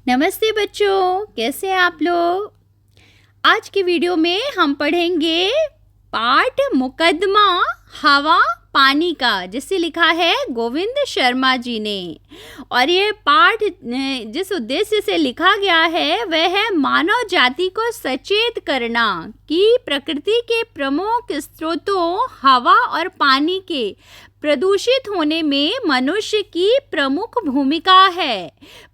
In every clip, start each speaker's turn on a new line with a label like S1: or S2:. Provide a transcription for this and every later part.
S1: नमस्ते बच्चों, कैसे हैं आप लोग। आज की वीडियो में हम पढ़ेंगे पाठ मुकदमा हवा पानी का, जिसे लिखा है गोविंद शर्मा जी ने। और ये पाठ जिस उद्देश्य से लिखा गया है वह है मानव जाति को सचेत करना कि प्रकृति के प्रमुख स्रोतों हवा और पानी के प्रदूषित होने में मनुष्य की प्रमुख भूमिका है।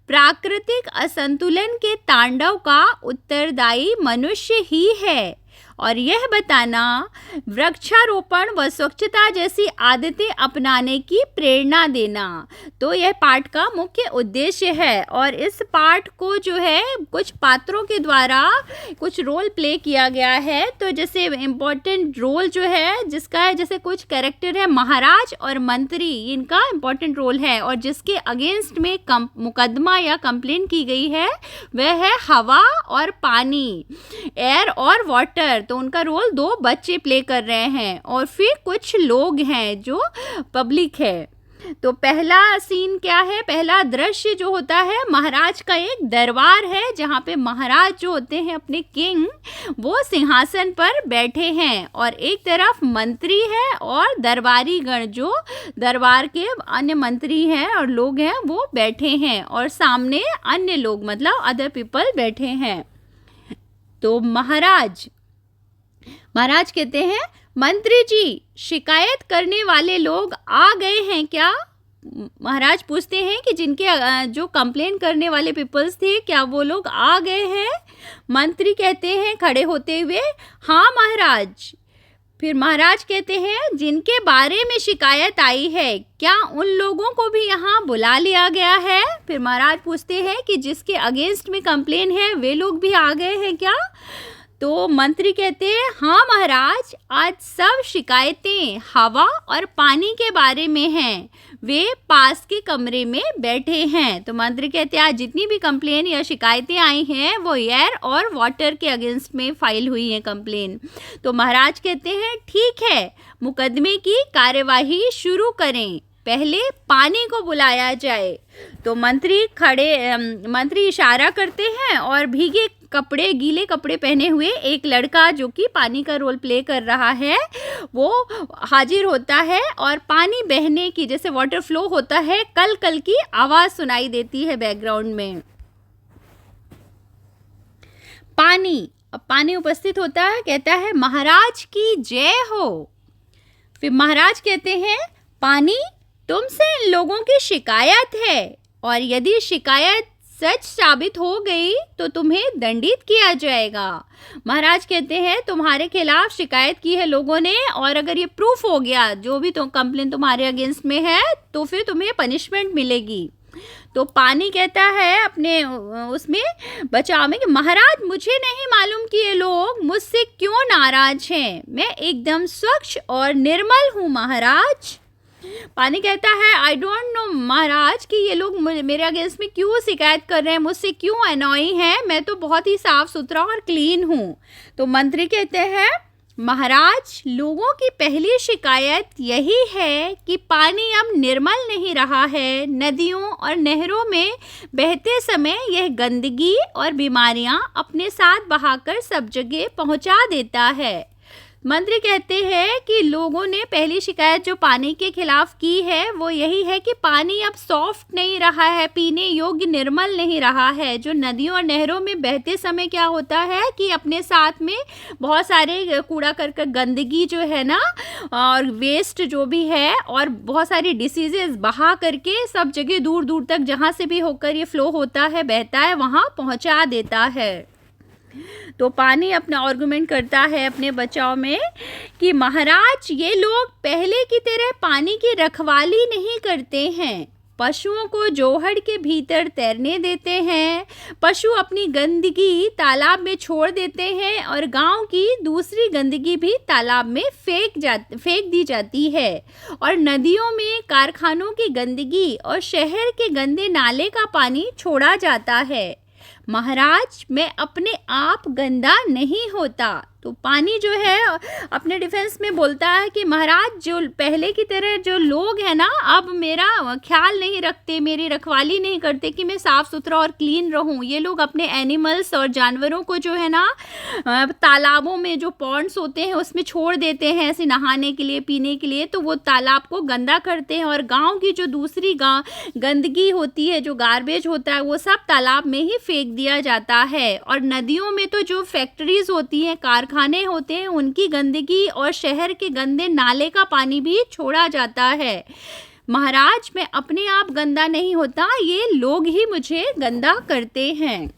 S1: प्राकृतिक असंतुलन के तांडव का उत्तरदायी मनुष्य ही है और यह बताना वृक्षारोपण व स्वच्छता जैसी आदतें अपनाने की प्रेरणा देना। तो यह पाठ का मुख्य उद्देश्य है और इस पाठ को जो है कुछ पात्रों के द्वारा कुछ रोल प्ले किया गया है। तो जैसे इम्पोर्टेंट रोल जो है जिसका है, जैसे कुछ कैरेक्टर है महाराज और मंत्री, इनका इम्पोर्टेंट रोल है। और जिसके अगेंस्ट में मुकदमा या कंप्लेंट की गई है वह है हवा और पानी, एयर और वाटर। तो उनका रोल दो बच्चे प्ले कर रहे हैं और फिर कुछ लोग हैं जो पब्लिक है। तो पहला सीन क्या है, पहला दृश्य जो होता है महाराज का एक दरबार है जहाँ पे महाराज जो होते हैं अपने किंग, वो सिंहासन पर बैठे हैं और एक तरफ मंत्री है और दरबारी गण जो दरबार के अन्य मंत्री हैं और लोग हैं वो बैठे हैं और सामने अन्य लोग मतलब अदर पीपल बैठे हैं। तो महाराज कहते हैं, मंत्री जी शिकायत करने वाले लोग आ गए हैं क्या। महाराज पूछते हैं कि जिनके जो कंप्लेन करने वाले पीपल्स थे क्या वो लोग आ गए हैं। मंत्री कहते हैं खड़े होते हुए, हाँ महाराज। फिर महाराज कहते हैं जिनके बारे में शिकायत आई है क्या उन लोगों को भी यहाँ बुला लिया गया है। फिर महाराज पूछते हैं कि जिसके अगेंस्ट में कंप्लेन है वे लोग भी आ गए हैं क्या। तो मंत्री कहते हैं हाँ महाराज, आज सब शिकायतें हवा और पानी के बारे में हैं, वे पास के कमरे में बैठे हैं। तो मंत्री कहते हैं आज जितनी भी कंप्लेन या शिकायतें आई हैं वो एयर और वाटर के अगेंस्ट में फाइल हुई हैं कंप्लेन। तो महाराज कहते हैं ठीक है, मुकदमे की कार्यवाही शुरू करें, पहले पानी को बुलाया जाए। तो मंत्री इशारा करते हैं और गीले कपड़े पहने हुए एक लड़का जो कि पानी का रोल प्ले कर रहा है वो हाजिर होता है और पानी बहने की, जैसे वाटर फ्लो होता है, कल कल की आवाज सुनाई देती है बैकग्राउंड में। पानी उपस्थित होता है, कहता है महाराज की जय हो। फिर महाराज कहते हैं पानी, तुमसे इन लोगों की शिकायत है और यदि शिकायत सच साबित हो गई तो तुम्हें दंडित किया जाएगा। महाराज कहते हैं तुम्हारे खिलाफ शिकायत की है लोगों ने और अगर ये प्रूफ हो गया जो भी कंप्लेन तुम्हारे अगेंस्ट में है तो फिर तुम्हें पनिशमेंट मिलेगी। तो पानी कहता है अपने उसमें बचाव में कि महाराज मुझे नहीं मालूम कि ये लोग मुझसे क्यों नाराज हैं, मैं एकदम स्वच्छ और निर्मल हूँ महाराज। पानी कहता है आई डोंट नो महाराज कि ये लोग मेरे अगेंस्ट में क्यों शिकायत कर रहे हैं, मुझसे क्यों अनॉइंग है, मैं तो बहुत ही साफ सुथरा और क्लीन हूँ। तो मंत्री कहते हैं महाराज लोगों की पहली शिकायत यही है कि पानी अब निर्मल नहीं रहा है, नदियों और नहरों में बहते समय यह गंदगी और बीमारियां अपने साथ बहाकर सब जगह पहुंचा देता है। मंत्री कहते हैं कि लोगों ने पहली शिकायत जो पानी के खिलाफ की है वो यही है कि पानी अब सॉफ्ट नहीं रहा है, पीने योग्य निर्मल नहीं रहा है। जो नदियों और नहरों में बहते समय क्या होता है कि अपने साथ में बहुत सारे कूड़ा करकट, गंदगी जो है ना और वेस्ट जो भी है और बहुत सारी डिसीजेस बहा करके सब जगह दूर दूर तक जहाँ से भी होकर ये फ्लो होता है, बहता है, वहाँ पहुँचा देता है। तो पानी अपना आर्गुमेंट करता है अपने बचाव में कि महाराज ये लोग पहले की तरह पानी की रखवाली नहीं करते हैं, पशुओं को जोहड़ के भीतर तैरने देते हैं, पशु अपनी गंदगी तालाब में छोड़ देते हैं और गांव की दूसरी गंदगी भी तालाब में फेंक दी जाती है और नदियों में कारखानों की गंदगी और शहर के गंदे नाले का पानी छोड़ा जाता है। महाराज मैं अपने आप गंदा नहीं होता। तो पानी जो है अपने डिफेंस में बोलता है कि महाराज जो पहले की तरह जो लोग हैं ना, अब मेरा ख्याल नहीं रखते, मेरी रखवाली नहीं करते कि मैं साफ़ सुथरा और क्लीन रहूं। ये लोग अपने एनिमल्स और जानवरों को जो है ना तालाबों में जो पॉन्ड्स होते हैं उसमें छोड़ देते हैं ऐसे नहाने के लिए, पीने के लिए, तो वो तालाब को गंदा करते हैं। और गाँव की जो दूसरी गंदगी होती है, जो गार्बेज होता है, वो सब तालाब में ही फेंक दिया जाता है। और नदियों में तो जो फैक्ट्रीज होती हैं, कारखाने होते हैं, उनकी गंदगी और शहर के गंदे नाले का पानी भी छोड़ा जाता है। महाराज मैं अपने आप गंदा नहीं होता, ये लोग ही मुझे गंदा करते हैं।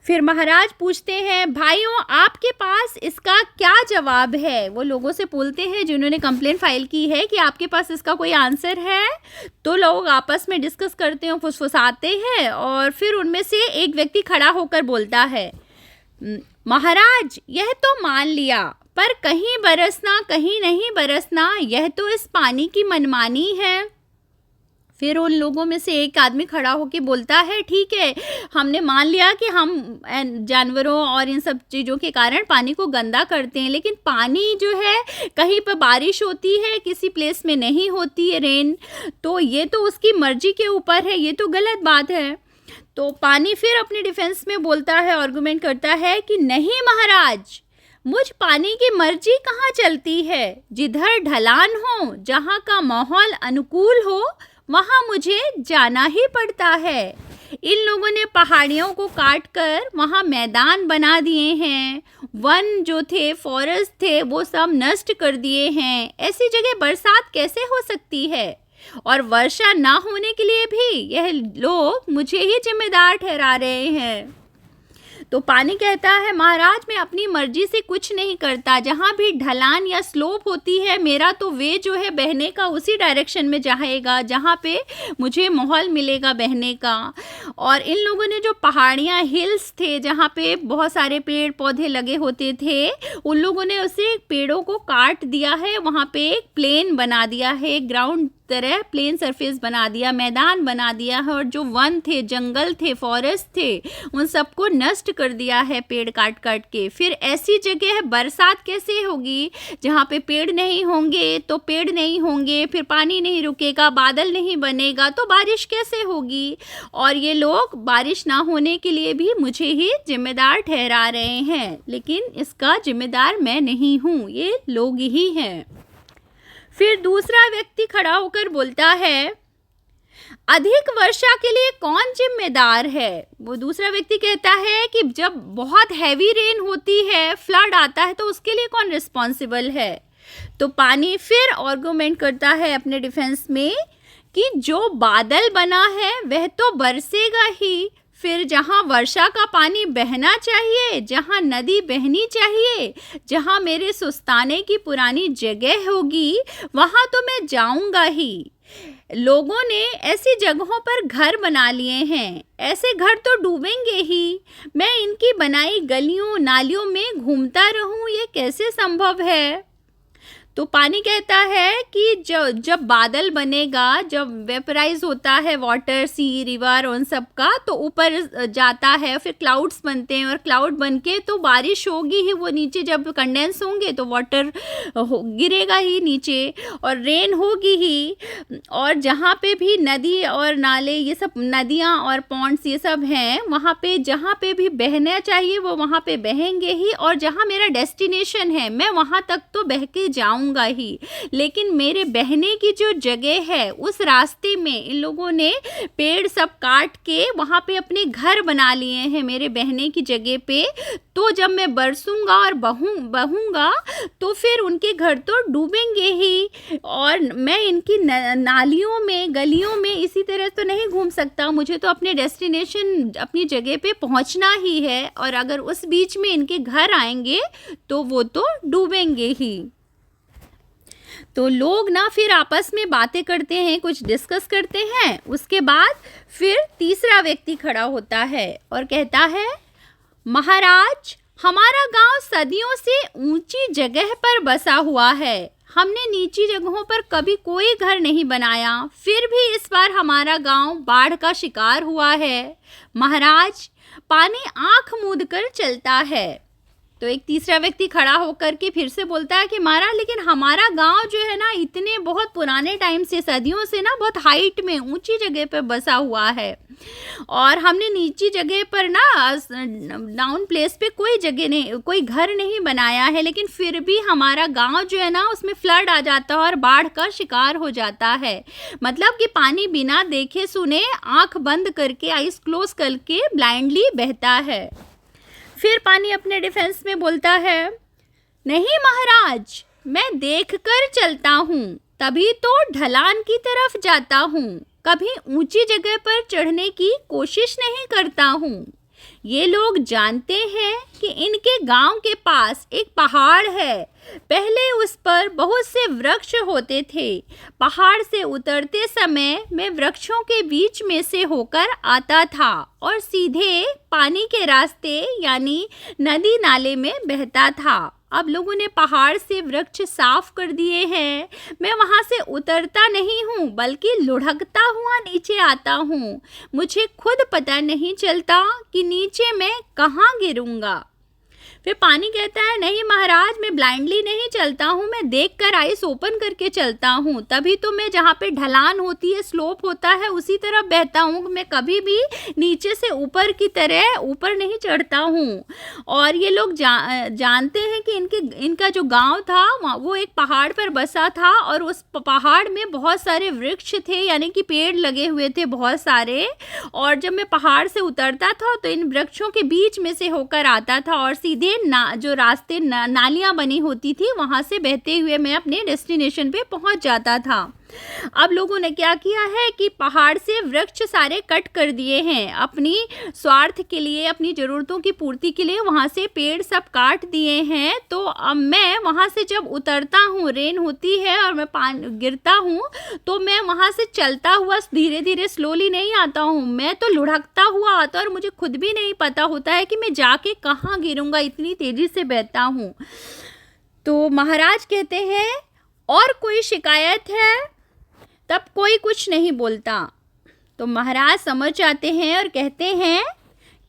S1: फिर महाराज पूछते हैं भाइयों आपके पास इसका क्या जवाब है। वो लोगों से बोलते हैं जिन्होंने कंप्लेंट फाइल की है कि आपके पास इसका कोई आंसर है। तो लोग आपस में डिस्कस करते हैं, फुसफुसाते हैं, और फिर उनमें से एक व्यक्ति खड़ा होकर बोलता है महाराज यह तो मान लिया, पर कहीं बरसना कहीं नहीं बरसना, यह तो इस पानी की मनमानी है। फिर उन लोगों में से एक आदमी खड़ा होकर बोलता है ठीक है, हमने मान लिया कि हम जानवरों और इन सब चीज़ों के कारण पानी को गंदा करते हैं, लेकिन पानी जो है कहीं पर बारिश होती है, किसी प्लेस में नहीं होती है रेन, तो ये तो उसकी मर्जी के ऊपर है, ये तो गलत बात है। तो पानी फिर अपने डिफेंस में बोलता है, आर्गुमेंट करता है कि नहीं महाराज, मुझ पानी की मर्जी कहाँ चलती है। जिधर ढलान हो, जहाँ का माहौल अनुकूल हो, वहाँ मुझे जाना ही पड़ता है। इन लोगों ने पहाड़ियों को काट कर वहाँ मैदान बना दिए हैं, वन जो थे, फॉरेस्ट थे, वो सब नष्ट कर दिए हैं। ऐसी जगह बरसात कैसे हो सकती है, और वर्षा ना होने के लिए भी यह लोग मुझे ही जिम्मेदार ठहरा रहे हैं। तो पानी कहता है महाराज मैं अपनी मर्जी से कुछ नहीं करता, जहाँ भी ढलान या स्लोप होती है मेरा तो वे जो है बहने का उसी डायरेक्शन में जाएगा जहाँ पे मुझे माहौल मिलेगा बहने का। और इन लोगों ने जो पहाड़ियाँ, हिल्स थे जहाँ पे बहुत सारे पेड़ पौधे लगे होते थे, उन लोगों ने उसे पेड़ों को काट दिया है, वहाँ पे एक प्लेन बना दिया है, ग्राउंड तरह प्लेन सरफेस बना दिया, मैदान बना दिया है। और जो वन थे, जंगल थे, फॉरेस्ट थे, उन सबको नष्ट कर दिया है पेड़ काट काट के। फिर ऐसी जगह बरसात कैसे होगी जहाँ पे पेड़ नहीं होंगे, तो पेड़ नहीं होंगे, फिर पानी नहीं रुकेगा, बादल नहीं बनेगा, तो बारिश कैसे होगी। और ये लोग बारिश ना होने के लिए भी मुझे ही जिम्मेदार ठहरा रहे हैं, लेकिन इसका जिम्मेदार मैं नहीं हूँ, ये लोग ही हैं। फिर दूसरा व्यक्ति खड़ा होकर बोलता है अधिक वर्षा के लिए कौन जिम्मेदार है। वो दूसरा व्यक्ति कहता है कि जब बहुत हैवी रेन होती है, फ्लड आता है, तो उसके लिए कौन रिस्पॉन्सिबल है। तो पानी फिर आर्गुमेंट करता है अपने डिफेंस में कि जो बादल बना है वह तो बरसेगा ही, फिर जहाँ वर्षा का पानी बहना चाहिए, जहाँ नदी बहनी चाहिए, जहाँ मेरे सुस्ताने की पुरानी जगह होगी, वहाँ तो मैं जाऊँगा ही। लोगों ने ऐसी जगहों पर घर बना लिए हैं, ऐसे घर तो डूबेंगे ही। मैं इनकी बनाई गलियों नालियों में घूमता रहूं, ये कैसे संभव है। तो पानी कहता है कि जब बादल बनेगा, जब वेपराइज होता है वाटर, सी, रिवर, उन सब का, तो ऊपर जाता है, फिर क्लाउड्स बनते हैं, और क्लाउड बनके तो बारिश होगी ही, वो नीचे जब कंडेंस होंगे तो वाटर गिरेगा ही नीचे, और रेन होगी ही। और जहाँ पे भी नदी और नाले, ये सब नदियाँ और पॉन्ड्स ये सब हैं, वहाँ पे जहाँ पे भी बहना चाहिए वो वहाँ पे बहेंगे ही, और जहाँ मेरा डेस्टिनेशन है मैं वहाँ तक तो बह के जाऊँ ही। लेकिन मेरे बहने की जो जगह है उस रास्ते में इन लोगों ने पेड़ सब काट के वहां पे अपने घर बना लिए हैं मेरे बहने की जगह पे। तो जब मैं बरसूंगा और बहूंगा तो फिर उनके घर तो डूबेंगे ही, और मैं इनकी नालियों में, गलियों में इसी तरह तो नहीं घूम सकता। मुझे तो अपने डेस्टिनेशन, अपनी जगह पे पहुंचना ही है, और अगर उस बीच में इनके घर आएंगे तो वो तो डूबेंगे ही। तो लोग ना फिर आपस में बातें करते हैं, कुछ डिस्कस करते हैं। उसके बाद फिर तीसरा व्यक्ति खड़ा होता है और कहता है महाराज हमारा गांव सदियों से ऊंची जगह पर बसा हुआ है, हमने नीची जगहों पर कभी कोई घर नहीं बनाया, फिर भी इस बार हमारा गांव बाढ़ का शिकार हुआ है। महाराज पानी आंख मूंद कर चलता है। तो एक तीसरा व्यक्ति खड़ा होकर के फिर से बोलता है कि महाराज लेकिन हमारा गांव जो है ना इतने बहुत पुराने टाइम से सदियों से ना बहुत हाइट में ऊंची जगह पर बसा हुआ है और हमने नीची जगह पर ना डाउन प्लेस पे कोई जगह नहीं, कोई घर नहीं बनाया है, लेकिन फिर भी हमारा गांव जो है ना उसमें फ्लड आ जाता है और बाढ़ का शिकार हो जाता है। मतलब कि पानी बिना देखे सुने आंख बंद करके, आइस क्लोज करके ब्लाइंडली बहता है। फिर पानी अपने डिफेंस में बोलता है, नहीं महाराज, मैं देखकर चलता हूँ, तभी तो ढलान की तरफ जाता हूँ, कभी ऊंची जगह पर चढ़ने की कोशिश नहीं करता हूँ। ये लोग जानते हैं कि इनके गांव के पास एक पहाड़ है। पहले उस पर बहुत से वृक्ष होते थे। पहाड़ से उतरते समय मैं वृक्षों के बीच में से होकर आता था और सीधे पानी के रास्ते यानी नदी नाले में बहता था। अब लोगों ने पहाड़ से वृक्ष साफ कर दिए हैं। मैं वहाँ से उतरता नहीं हूँ बल्कि लुढ़कता हुआ नीचे आता हूँ। मुझे खुद पता नहीं चलता कि नीचे मैं कहाँ गिरूँगा। फिर पानी कहता है, नहीं महाराज, मैं ब्लाइंडली नहीं चलता हूँ, मैं देखकर आइस ओपन करके चलता हूँ, तभी तो मैं जहाँ पे ढलान होती है, स्लोप होता है, उसी तरफ बहता हूँ। मैं कभी भी नीचे से ऊपर की तरह ऊपर नहीं चढ़ता हूँ। और ये लोग जानते हैं कि इनका जो गांव था वो एक पहाड़ पर बसा था और उस पहाड़ में बहुत सारे वृक्ष थे, यानी कि पेड़ लगे हुए थे बहुत सारे। और जब मैं पहाड़ से उतरता था तो इन वृक्षों के बीच में से होकर आता था और सीधे जो रास्ते नालियां बनी होती थी वहां से बहते हुए मैं अपने डेस्टिनेशन पे पहुंच जाता था। अब लोगों ने क्या किया है कि पहाड़ से वृक्ष सारे कट कर दिए हैं, अपनी स्वार्थ के लिए, अपनी ज़रूरतों की पूर्ति के लिए वहाँ से पेड़ सब काट दिए हैं। तो अब मैं वहाँ से जब उतरता हूँ, रेन होती है और मैं गिरता हूँ, तो मैं वहाँ से चलता हुआ धीरे धीरे स्लोली नहीं आता हूँ, मैं तो लुढ़कता हुआ आता और मुझे खुद भी नहीं पता होता है कि मैं जाके कहाँ गिरूँगा, इतनी तेज़ी से बहता हूँ। तो महाराज कहते हैं, और कोई शिकायत है? तब कोई कुछ नहीं बोलता। तो महाराज समझ जाते हैं और कहते हैं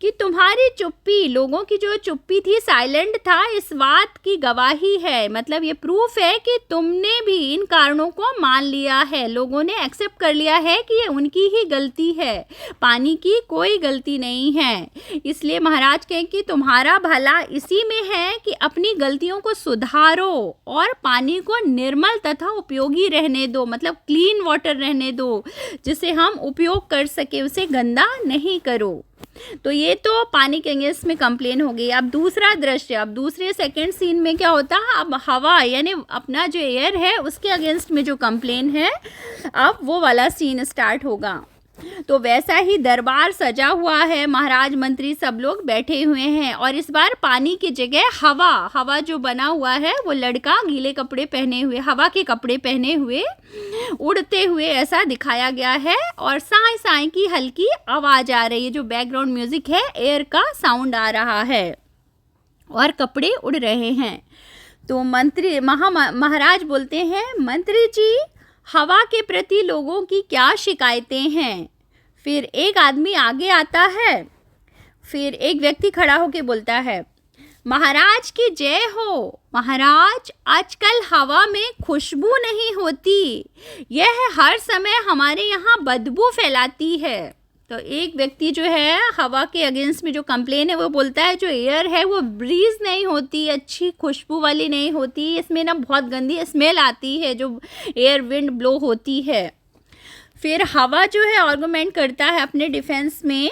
S1: कि तुम्हारी चुप्पी, लोगों की जो चुप्पी थी, साइलेंट था, इस बात की गवाही है। मतलब ये प्रूफ है कि तुमने भी इन कारणों को मान लिया है, लोगों ने एक्सेप्ट कर लिया है कि ये उनकी ही गलती है, पानी की कोई गलती नहीं है। इसलिए महाराज कहें कि तुम्हारा भला इसी में है कि अपनी गलतियों को सुधारो और पानी को निर्मल तथा उपयोगी रहने दो, मतलब क्लीन वाटर रहने दो, जिसे हम उपयोग कर सके, उसे गंदा नहीं करो। तो ये तो पानी के अगेंस्ट में कंप्लेन हो गई। अब दूसरा दृश्य, अब दूसरे सेकंड सीन में क्या होता है, अब हवा यानी अपना जो एयर है उसके अगेंस्ट में जो कंप्लेन है, अब वो वाला सीन स्टार्ट होगा। तो वैसा ही दरबार सजा हुआ है, महाराज मंत्री सब लोग बैठे हुए हैं और इस बार पानी की जगह हवा जो बना हुआ है वो लड़का गीले कपड़े पहने हुए, हवा के कपड़े पहने हुए उड़ते हुए ऐसा दिखाया गया है और साई साई की हल्की आवाज़ आ रही है, जो बैकग्राउंड म्यूजिक है, एयर का साउंड आ रहा है और कपड़े उड़ रहे हैं। तो मंत्री महाराज बोलते हैं, मंत्री जी, हवा के प्रति लोगों की क्या शिकायतें हैं? फिर एक आदमी आगे आता है, फिर एक व्यक्ति खड़ा होकर बोलता है, महाराज की जय हो। महाराज, आजकल हवा में खुशबू नहीं होती, यह हर समय हमारे यहाँ बदबू फैलाती है। तो एक व्यक्ति जो है हवा के अगेंस्ट में जो कंप्लेन है वो बोलता है, जो एयर है वो ब्रीज नहीं होती, अच्छी खुशबू वाली नहीं होती, इसमें ना बहुत गंदी स्मेल आती है जो एयर विंड ब्लो होती है। फिर हवा जो है आर्गुमेंट करता है अपने डिफेंस में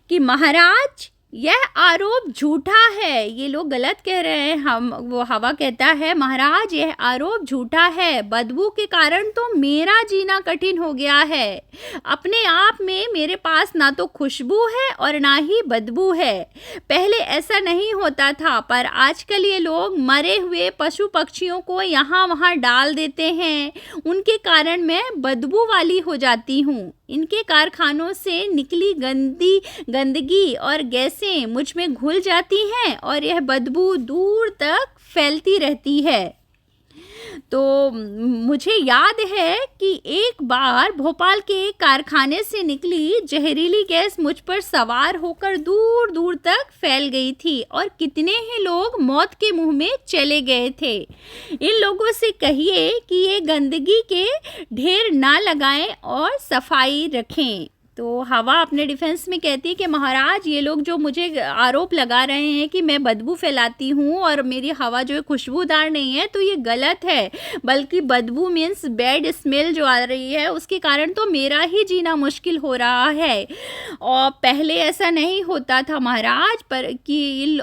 S1: कि महाराज, यह आरोप झूठा है, ये लोग गलत कह रहे हैं। वो हवा कहता है, महाराज यह आरोप झूठा है, बदबू के कारण तो मेरा जीना कठिन हो गया है। अपने आप में मेरे पास ना तो खुशबू है और ना ही बदबू है। पहले ऐसा नहीं होता था, पर आजकल ये लोग मरे हुए पशु पक्षियों को यहाँ वहाँ डाल देते हैं, उनके कारण मैं बदबू वाली हो जाती हूँ। इनके कारखानों से निकली गंदगी और गैसें मुझ में घुल जाती हैं और यह बदबू दूर तक फैलती रहती है। तो मुझे याद है कि एक बार भोपाल के एक कारखाने से निकली जहरीली गैस मुझ पर सवार होकर दूर दूर तक फैल गई थी और कितने ही लोग मौत के मुंह में चले गए थे। इन लोगों से कहिए कि ये गंदगी के ढेर ना लगाएं और सफाई रखें। तो हवा अपने डिफेंस में कहती है कि महाराज, ये लोग जो मुझे आरोप लगा रहे हैं कि मैं बदबू फैलाती हूँ और मेरी हवा जो है खुशबूदार नहीं है, तो ये गलत है। बल्कि बदबू मीन्स बैड स्मेल जो आ रही है, उसके कारण तो मेरा ही जीना मुश्किल हो रहा है। और पहले ऐसा नहीं होता था महाराज,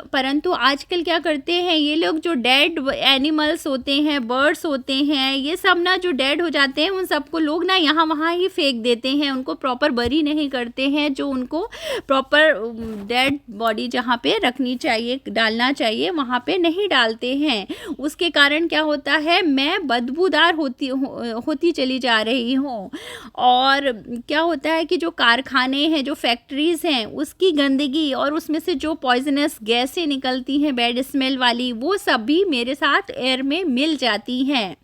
S1: परंतु आजकल क्या करते हैं ये लोग, जो डेड एनिमल्स होते हैं, बर्ड्स होते हैं, ये सब ना जो डेड हो जाते हैं, उन सबको लोग ना यहाँ वहाँ ही फेंक देते हैं, उनको प्रॉपर बरी नहीं करते हैं। जो उनको प्रॉपर डेड बॉडी जहाँ पे रखनी चाहिए, डालना चाहिए, वहाँ पे नहीं डालते हैं। उसके कारण क्या होता है, मैं बदबूदार होती चली जा रही हूँ। और क्या होता है कि जो कारखाने हैं, जो फैक्ट्रीज़ हैं, उसकी गंदगी और उसमें से जो पॉइजनस गैसें निकलती हैं, बैड स्मेल वाली, वो सब भी मेरे साथ एयर में मिल जाती हैं।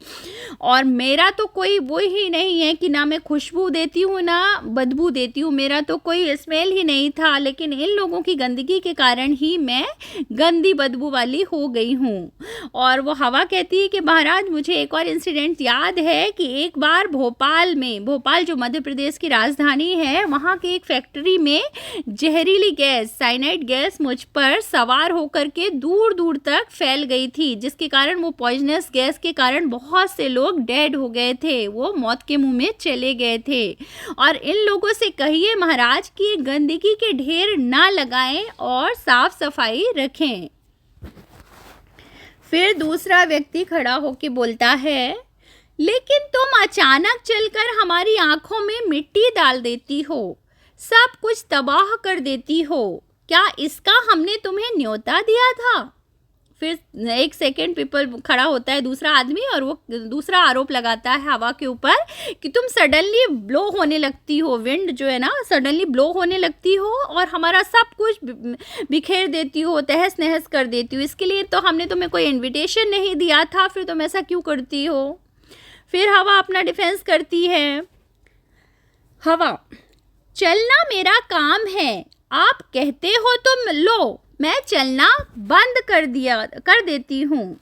S1: और मेरा तो कोई वो ही नहीं है कि ना मैं खुशबू देती हूँ ना बदबू देती हूँ, मेरा तो कोई स्मेल ही नहीं था, लेकिन इन लोगों की गंदगी के कारण ही मैं गंदी बदबू वाली हो गई हूँ। और वो हवा कहती है कि महाराज, मुझे एक और इंसिडेंट याद है कि एक बार भोपाल जो मध्य प्रदेश की राजधानी है, वहाँ की एक फैक्ट्री में जहरीली गैस, साइनाइड गैस मुझ पर सवार होकर के दूर दूर तक फैल गई थी, जिसके कारण वो पॉइजनस गैस के कारण बहुत से लोग डेड हो गए थे, वो मौत के मुंह में चले गए थे। और इन लोगों से कहिए महाराज कि गंदगी के ढेर ना लगाएं और साफ सफाई रखें। फिर दूसरा व्यक्ति खड़ा होकर बोलता है, लेकिन तुम अचानक चलकर हमारी आंखों में मिट्टी डाल देती हो, सब कुछ तबाह कर देती हो, क्या इसका हमने तुम्हें न्योता दिया था? फिर एक सेकेंड पीपल खड़ा होता है, दूसरा आदमी, और वो दूसरा आरोप लगाता है हवा के ऊपर कि तुम सडनली ब्लो होने लगती हो, विंड जो है ना सडनली ब्लो होने लगती हो और हमारा सब कुछ बिखेर देती हो, तहस नहस कर देती हो। इसके लिए तो हमने तुम्हें कोई इनविटेशन नहीं दिया था, फिर तुम ऐसा क्यों करती हो? फिर हवा अपना डिफेंस करती है। हवा, चलना मेरा काम है, आप कहते हो तुम लो, मैं चलना बंद कर देती हूँ।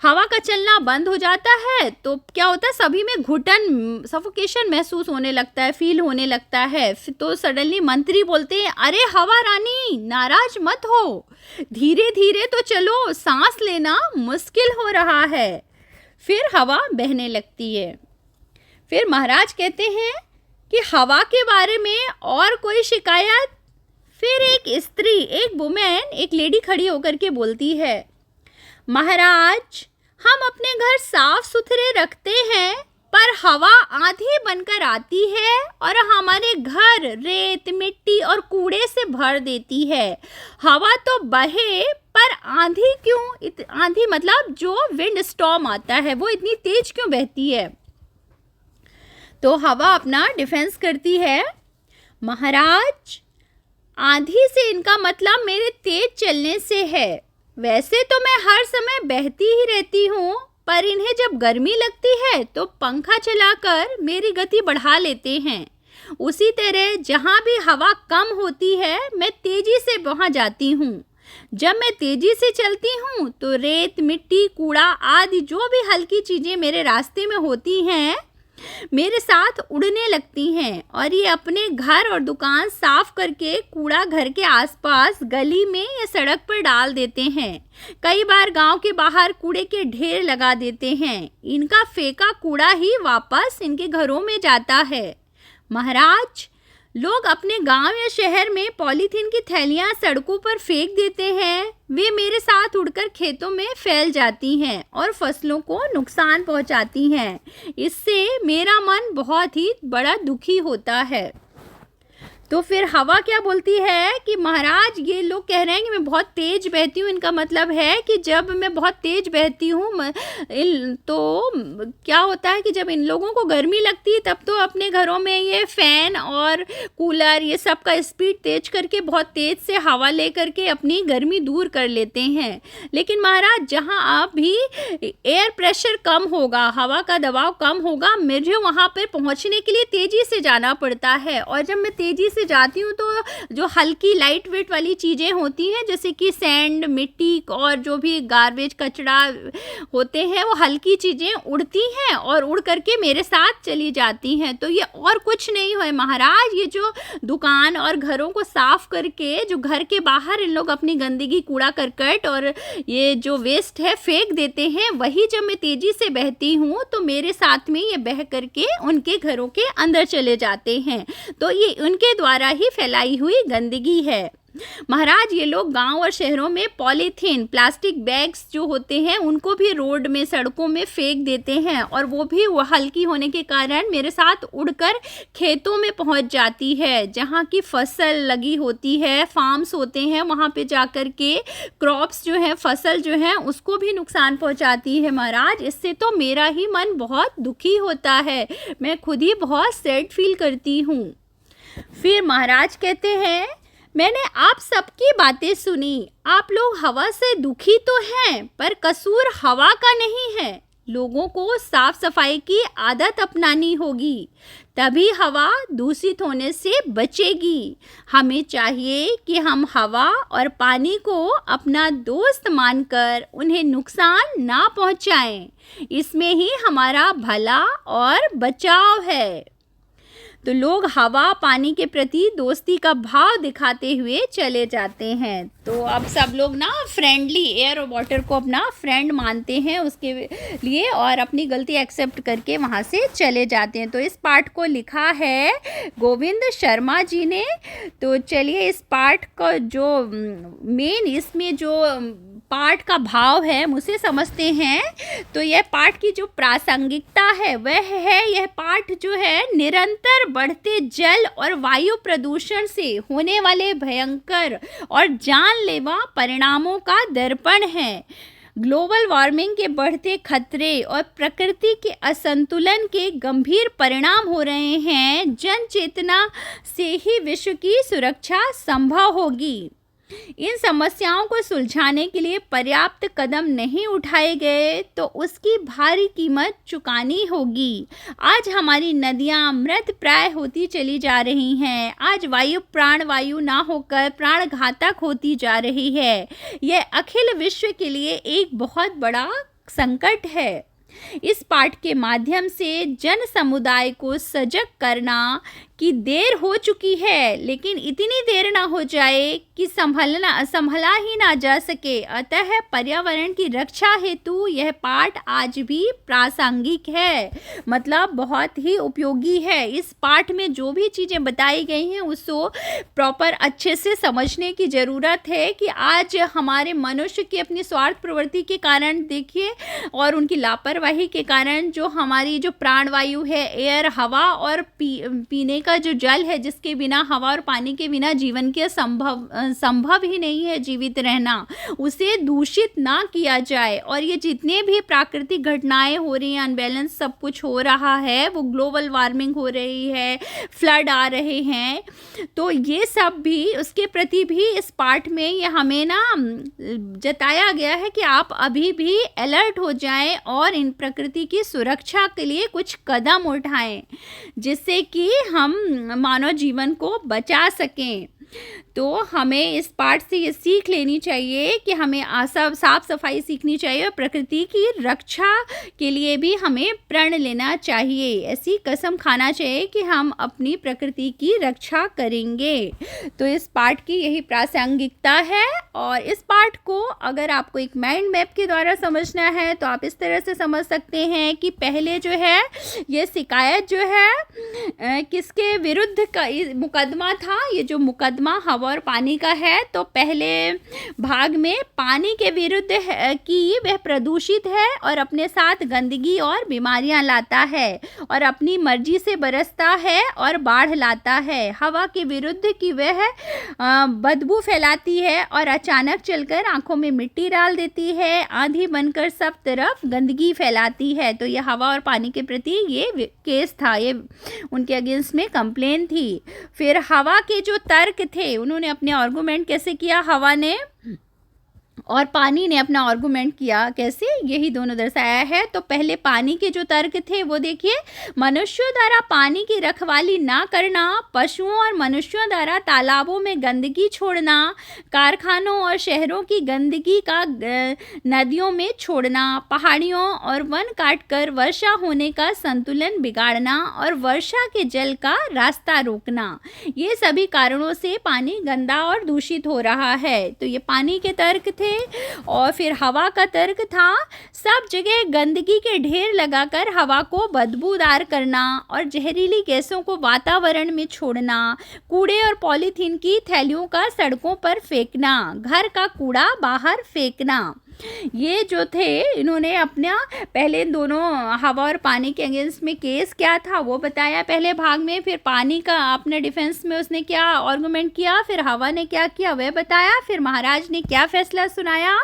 S1: हवा का चलना बंद हो जाता है तो क्या होता है, सभी में घुटन, सफोकेशन महसूस होने लगता है, फील होने लगता है। तो सडनली मंत्री बोलते हैं, अरे हवा रानी, नाराज मत हो, धीरे धीरे तो चलो, सांस लेना मुश्किल हो रहा है। फिर हवा बहने लगती है। फिर महाराज कहते हैं कि हवा के बारे में और कोई शिकायत? फिर एक स्त्री, एक वुमेन, एक लेडी खड़ी होकर के बोलती है, महाराज, हम अपने घर साफ सुथरे रखते हैं, पर हवा आंधी बनकर आती है और हमारे घर रेत, मिट्टी और कूड़े से भर देती है। हवा तो बहे, पर आंधी क्यों? आंधी मतलब जो विंड स्टॉर्म आता है, वो इतनी तेज क्यों बहती है? तो हवा अपना डिफेंस करती है, महाराज, आंधी से इनका मतलब मेरे तेज चलने से है। वैसे तो मैं हर समय बहती ही रहती हूँ, पर इन्हें जब गर्मी लगती है तो पंखा चलाकर मेरी गति बढ़ा लेते हैं। उसी तरह जहाँ भी हवा कम होती है, मैं तेजी से वहाँ जाती हूँ। जब मैं तेजी से चलती हूँ तो रेत, मिट्टी, कूड़ा आदि जो भी हल्की चीज़ें मेरे रास्ते में होती हैं, मेरे साथ उड़ने लगती हैं और ये अपने घर और दुकान साफ करके कूड़ा घर के आसपास, गली में या सड़क पर डाल देते हैं। कई बार गांव के बाहर कूड़े के ढेर लगा देते हैं। इनका फेंका कूड़ा ही वापस इनके घरों में जाता है। महाराज, लोग अपने गांव या शहर में पॉलीथीन की थैलियां सड़कों पर फेंक देते हैं, वे मेरे साथ उड़कर खेतों में फैल जाती हैं और फसलों को नुकसान पहुंचाती हैं। इससे मेरा मन बहुत ही बड़ा दुखी होता है। तो फिर हवा क्या बोलती है कि महाराज ये लोग कह रहे हैं कि मैं बहुत तेज बहती हूँ, इनका मतलब है कि जब मैं बहुत तेज बहती हूँ तो क्या होता है कि जब इन लोगों को गर्मी लगती है तब तो अपने घरों में ये फैन और कूलर ये सब का स्पीड तेज करके बहुत तेज से हवा ले करके अपनी गर्मी दूर कर लेते हैं। लेकिन महाराज जहाँ आप भी एयर प्रेशर कम होगा, हवा का दबाव कम होगा, मुझे वहाँ पर पहुँचने के लिए तेज़ी से जाना पड़ता है। और जब मैं तेज़ी से जाती हूँ तो जो हल्की लाइट वेट वाली चीज़ें होती हैं जैसे कि सैंड, मिट्टी और जो भी गार्बेज कचरा होते हैं वो हल्की चीज़ें उड़ती हैं और उड़ करके मेरे साथ चली जाती हैं। तो ये और कुछ नहीं है महाराज, ये जो दुकान और घरों को साफ करके जो घर के बाहर इन लोग अपनी गंदगी, कूड़ा करकट और ये जो वेस्ट है फेंक देते हैं, वही जब मैं तेज़ी से बहती हूँ तो मेरे साथ में ये बह करके उनके घरों के अंदर चले जाते हैं। तो ये उनके द्वारा ही फैलाई हुई गंदगी है। महाराज ये लोग गांव और शहरों में पॉलीथीन, प्लास्टिक बैग्स जो होते हैं उनको भी रोड में, सड़कों में फेंक देते हैं और वो भी वो हल्की होने के कारण मेरे साथ उड़कर खेतों में पहुंच जाती है, जहां की फसल लगी होती है, फार्म्स होते हैं, वहां पे जाकर के क्रॉप्स जो है, फसल जो है उसको भी नुकसान पहुंचाती है। महाराज इससे तो मेरा ही मन बहुत दुखी होता है, मैं खुद ही बहुत सैड फील करती हूँ। फिर महाराज कहते हैं मैंने आप सबकी बातें सुनी, आप लोग हवा से दुखी तो हैं पर कसूर हवा का नहीं है। लोगों को साफ सफाई की आदत अपनानी होगी, तभी हवा दूषित होने से बचेगी। हमें चाहिए कि हम हवा और पानी को अपना दोस्त मानकर उन्हें नुकसान ना पहुंचाएं। इसमें ही हमारा भला और बचाव है। तो लोग हवा पानी के प्रति दोस्ती का भाव दिखाते हुए चले जाते हैं। तो अब सब लोग ना फ्रेंडली एयर और वाटर को अपना फ्रेंड मानते हैं उसके लिए और अपनी गलती एक्सेप्ट करके वहाँ से चले जाते हैं। तो इस पाठ को लिखा है गोविंद शर्मा जी ने। तो चलिए इस पाठ का जो मेन इसमें जो पाठ का भाव है उसे समझते हैं। तो यह पाठ की जो प्रासंगिकता है वह है, यह पाठ जो है निरंतर बढ़ते जल और वायु प्रदूषण से होने वाले भयंकर और जानलेवा परिणामों का दर्पण है। ग्लोबल वार्मिंग के बढ़ते खतरे और प्रकृति के असंतुलन के गंभीर परिणाम हो रहे हैं। जन चेतना से ही विश्व की सुरक्षा संभव होगी। इन समस्याओं को सुलझाने के लिए पर्याप्त कदम नहीं उठाए गए तो उसकी भारी कीमत चुकानी होगी। आज हमारी नदियां मृत प्राय होती चली जा रही हैं। आज वायु प्राणवायु ना होकर प्राणघातक होती जा रही है। यह अखिल विश्व के लिए एक बहुत बड़ा संकट है। इस पाठ के माध्यम से जन समुदाय को सजग करना कि देर हो चुकी है, लेकिन इतनी देर ना हो जाए कि संभला ही ना जा सके। अतः पर्यावरण की रक्षा हेतु यह पाठ आज भी प्रासंगिक है, मतलब बहुत ही उपयोगी है। इस पाठ में जो भी चीज़ें बताई गई हैं उसको प्रॉपर अच्छे से समझने की ज़रूरत है कि आज हमारे मनुष्य की अपनी स्वार्थ प्रवृत्ति के कारण देखिए और उनकी लापरवाही के कारण जो हमारी जो प्राणवायु है, एयर, हवा और पीने का जो जल है, जिसके बिना, हवा और पानी के बिना जीवन के संभव ही नहीं है जीवित रहना, उसे दूषित ना किया जाए। और ये जितने भी प्राकृतिक घटनाएं हो रही हैं, अनबैलेंस सब कुछ हो रहा है, वो ग्लोबल वार्मिंग हो रही है, फ्लड आ रहे हैं, तो ये सब भी उसके प्रति भी इस पाठ में ये हमें ना जताया गया है कि आप अभी भी अलर्ट हो जाएं और इन प्रकृति की सुरक्षा के लिए कुछ कदम उठाएं जिससे कि हम मानव जीवन को बचा सकें। तो हमें इस पाठ से ये सीख लेनी चाहिए कि हमें साफ सफाई सीखनी चाहिए और प्रकृति की रक्षा के लिए भी हमें प्रण लेना चाहिए। ऐसी कसम खाना चाहिए कि हम अपनी प्रकृति की रक्षा करेंगे। तो इस पाठ की यही प्रासंगिकता है। और इस पाठ को अगर आपको एक माइंड मैप के द्वारा समझना है तो आप इस तरह से समझ सकते हैं कि पहले जो है ये शिकायत जो है किसके विरुद्ध का मुकदमा था। ये जो मुकदमा मुकदमा हवा और पानी का है। तो पहले भाग में पानी के विरुद्ध है कि वह प्रदूषित है और अपने साथ गंदगी और बीमारियां लाता है और अपनी मर्जी से बरसता है और बाढ़ लाता है। हवा के विरुद्ध कि वह बदबू फैलाती है और अचानक चलकर आंखों में मिट्टी डाल देती है, आंधी बनकर सब तरफ गंदगी फैलाती है। तो ये हवा और पानी के प्रति ये केस था, ये उनके अगेंस्ट में कंप्लेन थी। फिर हवा के जो तर्क थे, उन्होंने अपने आर्गूमेंट कैसे किया, हवा ने और पानी ने अपना आर्गूमेंट किया कैसे, यही दोनों दर्शाया है। तो पहले पानी के जो तर्क थे वो देखिए, मनुष्यों द्वारा पानी की रखवाली ना करना, पशुओं और मनुष्यों द्वारा तालाबों में गंदगी छोड़ना, कारखानों और शहरों की गंदगी का नदियों में छोड़ना, पहाड़ियों और वन काटकर वर्षा होने का संतुलन बिगाड़ना और वर्षा के जल का रास्ता रोकना, ये सभी कारणों से पानी गंदा और दूषित हो रहा है। तो ये पानी के तर्क थे। और फिर हवा का तर्क था, सब जगह गंदगी के ढेर लगाकर हवा को बदबूदार करना और जहरीली गैसों को वातावरण में छोड़ना, कूड़े और पॉलीथीन की थैलियों का सड़कों पर फेंकना, घर का कूड़ा बाहर फेंकना, ये जो थे इन्होंने अपना पहले दोनों हवा और पानी के अगेंस्ट में केस क्या था वो बताया पहले भाग में। फिर पानी का अपने डिफेंस में उसने क्या आर्गूमेंट किया, फिर हवा ने क्या किया वह बताया, फिर महाराज ने क्या फैसला सुनाया।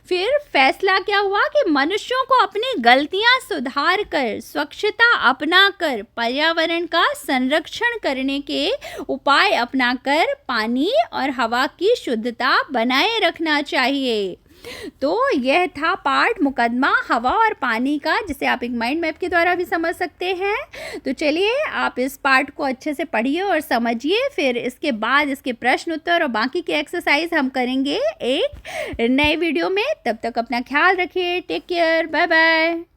S1: फिर फैसला क्या हुआ कि मनुष्यों को अपनी गलतियां सुधार कर, स्वच्छता अपना कर, पर्यावरण का संरक्षण करने के उपाय अपनाकर पानी और हवा की शुद्धता बनाए रखना चाहिए। तो यह था पाठ मुकदमा हवा और पानी का, जिसे आप एक माइंड मैप के द्वारा भी समझ सकते हैं। तो चलिए आप इस पाठ को अच्छे से पढ़िए और समझिए, फिर इसके बाद इसके प्रश्न उत्तर और बाकी के एक्सरसाइज हम करेंगे एक नए वीडियो में। तब तक अपना ख्याल रखिए, टेक केयर, बाय बाय।